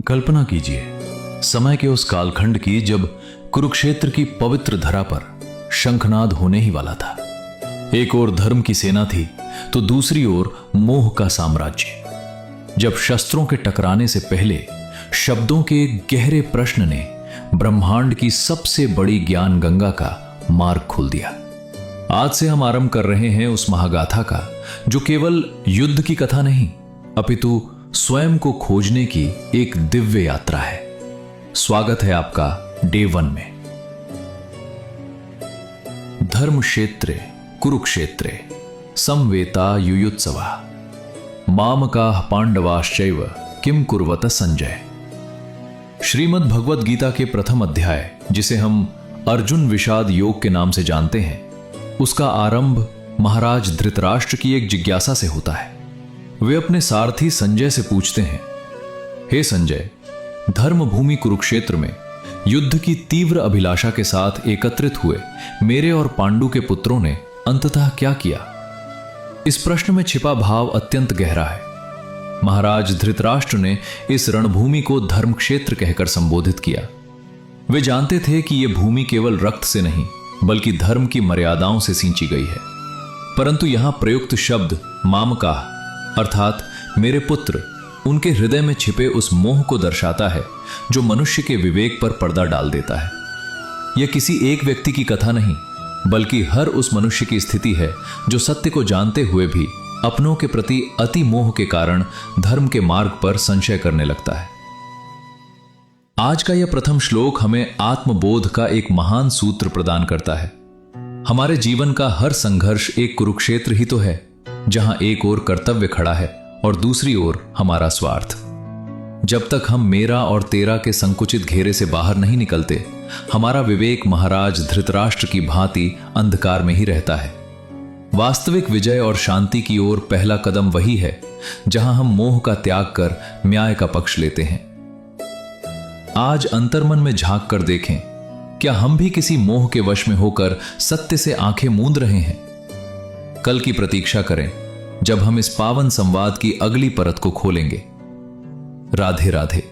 कल्पना कीजिए समय के उस कालखंड की जब कुरुक्षेत्र की पवित्र धरा पर शंखनाद होने ही वाला था। एक ओर धर्म की सेना थी तो दूसरी ओर मोह का साम्राज्य। जब शस्त्रों के टकराने से पहले शब्दों के गहरे प्रश्न ने ब्रह्मांड की सबसे बड़ी ज्ञान गंगा का मार्ग खोल दिया। आज से हम आरंभ कर रहे हैं उस महागाथा का जो केवल युद्ध की कथा नहीं अपितु स्वयं को खोजने की एक दिव्य यात्रा है। स्वागत है आपका डे 1 में। धर्म क्षेत्रे कुरुक्षेत्रे समवेता युयुत्सवा मामकाः पांडवाश्चैव किम कुर्वत संजय। श्रीमद् भगवद गीता के प्रथम अध्याय, जिसे हम अर्जुन विषाद योग के नाम से जानते हैं, उसका आरंभ महाराज धृतराष्ट्र की एक जिज्ञासा से होता है। वे अपने सारथी संजय से पूछते हैं, हे संजय, धर्म भूमि कुरुक्षेत्र में युद्ध की तीव्र अभिलाषा के साथ एकत्रित हुए मेरे और पांडु के पुत्रों ने अंततः क्या किया? इस प्रश्न में छिपा भाव अत्यंत गहरा है। महाराज धृतराष्ट्र ने इस रणभूमि को धर्म क्षेत्र कहकर संबोधित किया। वे जानते थे कि यह भूमि केवल रक्त से नहीं बल्कि धर्म की मर्यादाओं से सींची गई है। परंतु यहां प्रयुक्त शब्द मामकाः अर्थात मेरे पुत्र उनके हृदय में छिपे उस मोह को दर्शाता है जो मनुष्य के विवेक पर पर्दा डाल देता है। यह किसी एक व्यक्ति की कथा नहीं बल्कि हर उस मनुष्य की स्थिति है जो सत्य को जानते हुए भी अपनों के प्रति अति मोह के कारण धर्म के मार्ग पर संशय करने लगता है। आज का यह प्रथम श्लोक हमें आत्मबोध का एक महान सूत्र प्रदान करता है। हमारे जीवन का हर संघर्ष एक कुरुक्षेत्र ही तो है, जहां एक ओर कर्तव्य खड़ा है और दूसरी ओर हमारा स्वार्थ। जब तक हम मेरा और तेरा के संकुचित घेरे से बाहर नहीं निकलते, हमारा विवेक महाराज धृतराष्ट्र की भांति अंधकार में ही रहता है। वास्तविक विजय और शांति की ओर पहला कदम वही है जहां हम मोह का त्याग कर न्याय का पक्ष लेते हैं। आज अंतर्मन में झांक कर देखें, क्या हम भी किसी मोह के वश में होकर सत्य से आंखें मूंद रहे हैं? कल की प्रतीक्षा करें जब हम इस पावन संवाद की अगली परत को खोलेंगे। राधे राधे।